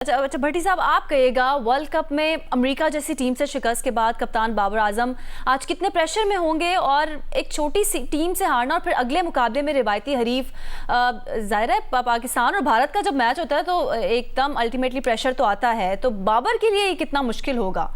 अच्छा भट्टी साहब, आप कहिएगा, वर्ल्ड कप में अमेरिका जैसी टीम से शिकस्त के बाद कप्तान बाबर आजम आज कितने प्रेशर में होंगे और एक छोटी सी टीम से हारना और फिर अगले मुकाबले में रिवायती हरीफ जाहिर है पाकिस्तान और भारत का जब मैच होता है तो एकदम अल्टीमेटली प्रेशर तो आता है, तो बाबर के लिए ये कितना मुश्किल होगा?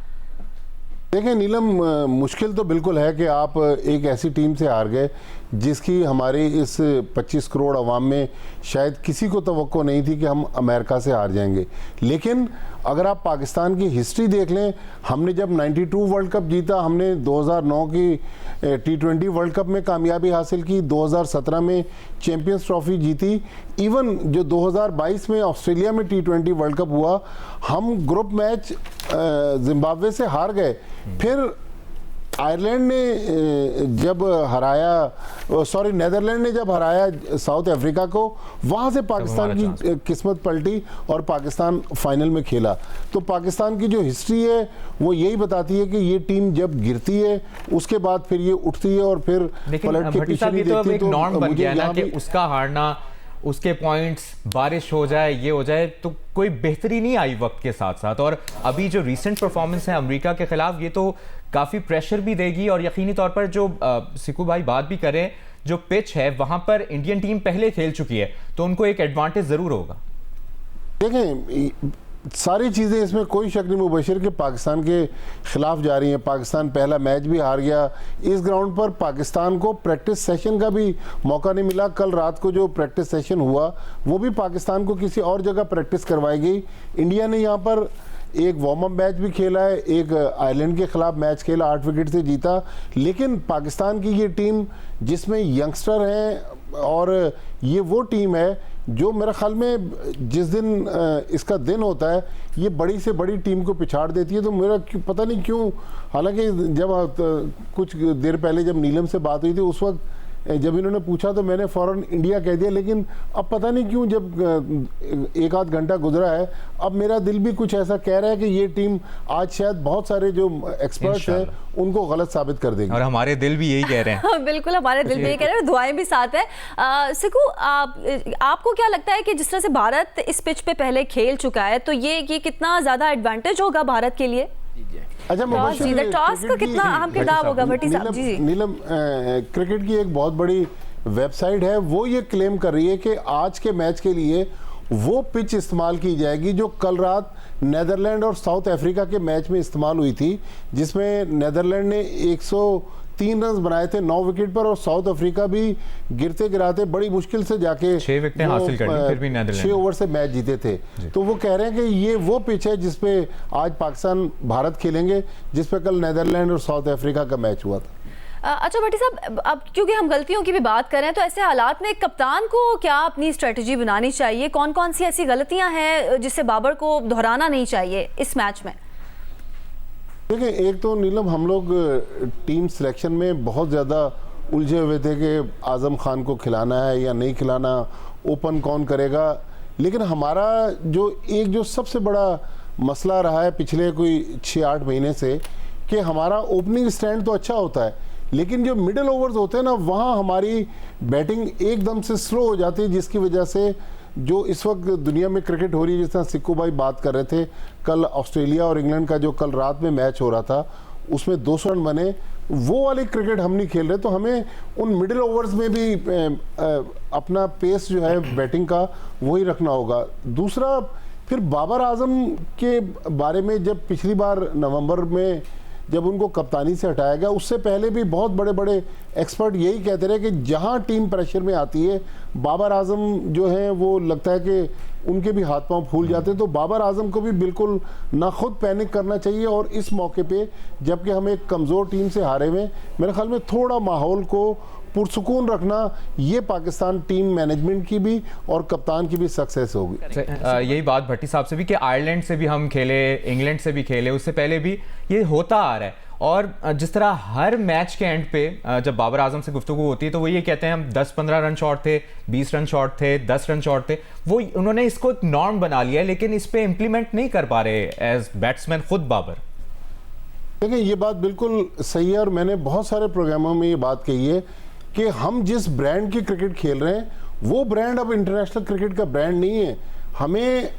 देखें नीलम, मुश्किल तो बिल्कुल है कि आप एक ऐसी टीम से हार गए जिसकी हमारी इस 25 करोड़ अवाम में शायद किसी को तवक्को नहीं थी कि हम अमेरिका से हार जाएंगे। लेकिन अगर आप पाकिस्तान की हिस्ट्री देख लें, हमने जब 92 वर्ल्ड कप जीता, हमने 2009 की T20 वर्ल्ड कप में कामयाबी हासिल की, 2017 में चैंपियंस ट्रॉफी जीती, इवन जो 2022 में ऑस्ट्रेलिया में T20 वर्ल्ड कप हुआ, हम ग्रुप मैच जिम्बाब्वे से हार गए। फिर आयरलैंड ने जब हराया, सॉरी नेदरलैंड ने जब हराया साउथ अफ्रीका को, वहाँ से पाकिस्तान की किस्मत पलटी और पाकिस्तान फाइनल में खेला। तो पाकिस्तान की जो हिस्ट्री है वो यही बताती है कि ये टीम जब गिरती है उसके बाद फिर ये उठती है और फिर पलट के पीछे नहीं देखती। तो नॉर्म बन गया ना कि उसका हारना, उसके पॉइंट्स, बारिश हो जाए, ये हो जाए, तो कोई बेहतरी नहीं आई वक्त के साथ साथ। और अभी जो रीसेंट परफॉर्मेंस है अमेरिका के खिलाफ, ये तो काफ़ी प्रेशर भी देगी। और यकीनी तौर पर जो सिकू भाई बात भी करें, जो पिच है वहाँ पर इंडियन टीम पहले खेल चुकी है तो उनको एक एडवांटेज ज़रूर होगा। देखें, सारी चीज़ें इसमें कोई शक नहीं मुबशिर के पाकिस्तान के खिलाफ जा रही हैं। पाकिस्तान पहला मैच भी हार गया। इस ग्राउंड पर पाकिस्तान को प्रैक्टिस सेशन का भी मौका नहीं मिला। कल रात को जो प्रैक्टिस सेशन हुआ वो भी पाकिस्तान को किसी और जगह प्रैक्टिस करवाई गई। इंडिया ने यहाँ पर एक वार्म अप मैच भी खेला है, एक आयरलैंड के खिलाफ मैच खेला, 8 विकेट से जीता। लेकिन पाकिस्तान की ये टीम जिसमें यंगस्टर हैं और ये वो टीम है जो मेरे ख्याल में जिस दिन इसका दिन होता है ये बड़ी से बड़ी टीम को पिछाड़ देती है। तो मेरा पता नहीं क्यों, हालांकि जब कुछ देर पहले जब नीलम से बात हुई थी उस वक्त जब इन्होंने पूछा तो मैंने फ़ौरन इंडिया कह दिया, लेकिन अब पता नहीं क्यों जब एक आध घंटा गुजरा है अब मेरा दिल भी कुछ ऐसा कह रहा है कि ये टीम आज शायद बहुत सारे जो एक्सपर्ट्स हैं उनको गलत साबित कर देगी। और हमारे दिल भी यही कह रहे हैं। बिल्कुल, हमारे दिल भी यही कह रहे हैं, दुआएं भी साथ है। सिकू, आपको क्या लगता है कि जिस तरह से भारत इस पिच पे पहले खेल चुका है तो ये कितना ज़्यादा एडवांटेज होगा भारत के लिए? अच्छा, टॉस का कितना अहम किरदार होगा भट्टी साहब? जी नीलम, क्रिकेट की एक बहुत बड़ी वेबसाइट है, वो ये क्लेम कर रही है कि आज के मैच के लिए वो पिच इस्तेमाल की जाएगी जो कल रात नेदरलैंड और साउथ अफ्रीका के मैच में इस्तेमाल हुई थी, जिसमें नेदरलैंड ने 103 रन बनाए थे 9 विकेट पर और साउथ अफ्रीका भी गिरते गिराते बड़ी मुश्किल से जाके 6 विकेटें हासिल कर ली, फिर भी नेदरलैंड 6 ओवर से मैच जीते थे। तो वो कह रहे हैं कि ये वो पिच है जिसपे आज पाकिस्तान भारत खेलेंगे, जिसपे कल नेदरलैंड और साउथ अफ्रीका का मैच हुआ था। अच्छा भट्टी साहब, अब क्योंकि हम गलतियों की भी बात कर रहे हैं तो ऐसे हालात में कप्तान को क्या अपनी स्ट्रेटजी बनानी चाहिए? कौन कौन सी ऐसी गलतियां हैं जिससे बाबर को दोहराना नहीं चाहिए इस मैच में? देखिए, एक तो नीलम, हम लोग टीम सिलेक्शन में बहुत ज़्यादा उलझे हुए थे कि आज़म खान को खिलाना है या नहीं खिलाना, ओपन कौन करेगा। लेकिन हमारा जो सबसे बड़ा मसला रहा है पिछले कोई 6-8 महीने से कि हमारा ओपनिंग स्टैंड तो अच्छा होता है लेकिन जो मिडिल ओवर्स होते हैं ना, वहाँ हमारी बैटिंग एकदम से स्लो हो जाती है, जिसकी वजह से जो इस वक्त दुनिया में क्रिकेट हो रही है, जिस तरह सिक्कू भाई बात कर रहे थे, कल ऑस्ट्रेलिया और इंग्लैंड का जो कल रात में मैच हो रहा था उसमें 200 रन बने, वो वाली क्रिकेट हम नहीं खेल रहे। तो हमें उन मिडिल ओवर्स में भी अपना पेस जो है बैटिंग का वही रखना होगा। दूसरा, फिर बाबर आजम के बारे में जब पिछली बार नवंबर में जब उनको कप्तानी से हटाया गया, उससे पहले भी बहुत बड़े बड़े एक्सपर्ट यही कहते रहे कि जहां टीम प्रेशर में आती है बाबर आजम जो है वो लगता है कि उनके भी हाथ पांव फूल जाते हैं। तो बाबर आजम को भी बिल्कुल ना खुद पैनिक करना चाहिए और इस मौके पे जबकि हम एक कमज़ोर टीम से हारे हुए, मेरे ख्याल में थोड़ा माहौल को पुरसुकून रखना, ये पाकिस्तान टीम मैनेजमेंट की भी और कप्तान की भी सक्सेस होगी। यही बात भट्टी साहब से भी कि आयरलैंड से भी हम खेले, इंग्लैंड से भी खेले, उससे पहले भी ये होता आ रहा है। और जिस तरह हर मैच के एंड पे जब बाबर आजम से गुफ्तगू होती है तो वो ये कहते हैं हम 10-15 रन शॉर्ट थे, 20 रन शॉर्ट थे, 10 रन शॉर्ट थे। वो उन्होंने इसको एक नॉर्म बना लिया है, लेकिन इस पे इम्प्लीमेंट नहीं कर पा रहे एज बैट्समैन खुद बाबर। देखिए, ये बात बिल्कुल सही है और मैंने बहुत सारे प्रोग्रामों में ये बात कही है कि हम जिस ब्रांड की क्रिकेट खेल रहे हैं वो ब्रांड अब इंटरनेशनल क्रिकेट का ब्रांड नहीं है। हमें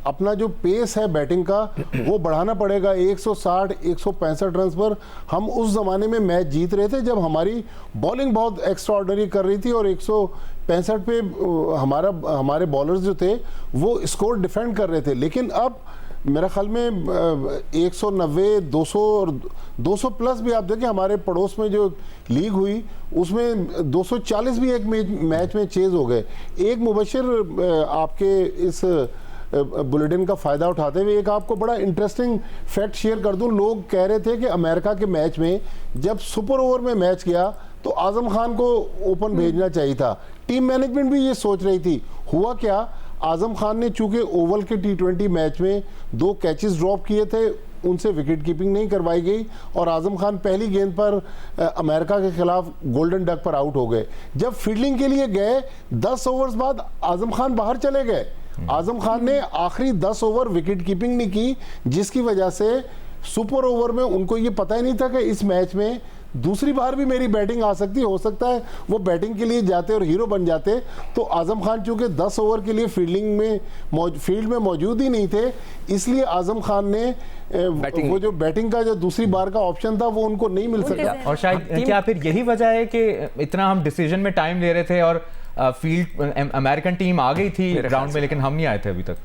अपना जो पेस है बैटिंग का वो बढ़ाना पड़ेगा। 160 165 रन पर हम उस ज़माने में मैच जीत रहे थे जब हमारी बॉलिंग बहुत एक्स्ट्राऑर्डिनरी कर रही थी और 165 पे हमारे बॉलर्स जो थे वो स्कोर डिफेंड कर रहे थे। लेकिन अब मेरा ख्याल में 190 200 और 200 प्लस भी आप देखें, हमारे पड़ोस में जो लीग हुई उसमें 240 भी एक मैच में चेज हो गए। एक मुबशिर आपके इस बुलेटिन का फ़ायदा उठाते हुए एक आपको बड़ा इंटरेस्टिंग फैक्ट शेयर कर दूं। लोग कह रहे थे कि अमेरिका के मैच में जब सुपर ओवर में मैच गया तो आज़म खान को ओपन भेजना चाहिए था। टीम मैनेजमेंट भी ये सोच रही थी। हुआ क्या, आज़म खान ने चूंकि ओवल के T20 मैच में 2 कैचेस ड्रॉप किए थे, उनसे विकेट कीपिंग नहीं करवाई गई और आज़म खान पहली गेंद पर अमेरिका के खिलाफ गोल्डन डक पर आउट हो गए। जब फील्डिंग के लिए गए 10 ओवर्स बाद आज़म खान बाहर चले गए। आज़म खान ने आखिरी 10 ओवर विकेट कीपिंग नहीं की, जिसकी वजह से सुपर ओवर में उनको ये पता ही नहीं था कि इस मैच में दूसरी बार भी मेरी बैटिंग आ सकती हो सकता है वो बैटिंग के लिए जाते और हीरो बन जाते। तो आज़म खान चूंकि 10 ओवर के लिए फील्ड में मौजूद ही नहीं थे, इसलिए आज़म खान ने वो जो बैटिंग का जो दूसरी बार का ऑप्शन था वो उनको नहीं मिल सका। और शायद क्या फिर यही वजह है कि इतना हम डिसीजन में टाइम ले रहे थे और फील्ड अमेरिकन टीम आ गई थी ग्राउंड में, लेकिन हम नहीं आए थे अभी तक।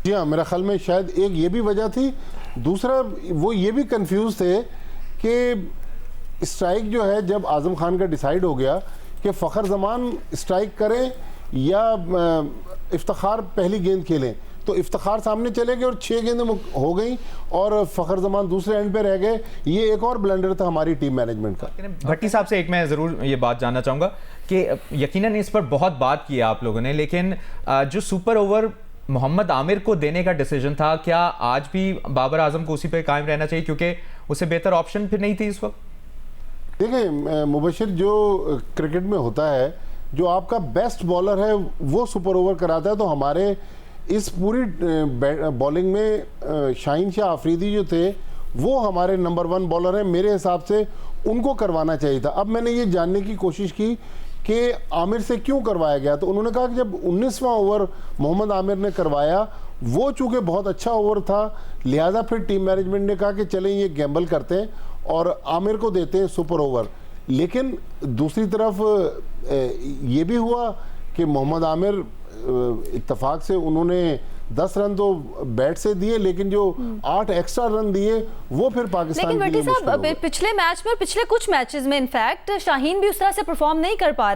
जी हाँ, मेरा ख्याल में शायद एक ये भी वजह थी। दूसरा वो ये भी कंफ्यूज थे कि स्ट्राइक जो है जब आज़म खान का डिसाइड हो गया कि फ़खर जमान स्ट्राइक करें या इफ्तिखार पहली गेंद खेलें, तो इफ्तिखार सामने चले गए और 6 गेंदें हो गई और फ़खर जमान दूसरे एंड पे रह गए। ये एक और ब्लंडर था हमारी टीम मैनेजमेंट का। भट्टी साहब से एक मैं ज़रूर ये बात जानना चाहूँगा कि यकीनन इस पर बहुत बात की है आप लोगों ने, लेकिन जो सुपर ओवर मोहम्मद आमिर को देने का डिसीजन था, क्या आज भी बाबर आजम को उसी पे कायम रहना चाहिए क्योंकि उसे बेहतर ऑप्शन फिर नहीं थी इस वक्त? देखिए मुबशिर, जो क्रिकेट में होता है, जो आपका बेस्ट बॉलर है वो सुपर ओवर कराता है। तो हमारे इस पूरी बॉलिंग में शाहीन शाह आफरीदी जो थे वो हमारे नंबर 1 बॉलर हैं। मेरे हिसाब से उनको करवाना चाहिए था। अब मैंने ये जानने की कोशिश की कि आमिर से क्यों करवाया गया, तो उन्होंने कहा कि जब 19वां ओवर मोहम्मद आमिर ने करवाया वो चूँकि बहुत अच्छा ओवर था, लिहाजा फिर टीम मैनेजमेंट ने कहा कि चलें ये गैम्बल करते हैं और आमिर को देते हैं सुपर ओवर। लेकिन दूसरी तरफ ये भी हुआ कि मोहम्मद आमिर इत्तेफाक से उन्होंने 10 रन तो बैट से दिए, लेकिन जो 8 एक्स्ट्रा रन दिए वो फिर पाकिस्तान के लिए मुश्किल हो गया। पिछले मैच में, पिछले कुछ मैचेस में इनफैक्ट शाहीन भी उस तरह से परफॉर्म नहीं कर पा रहे।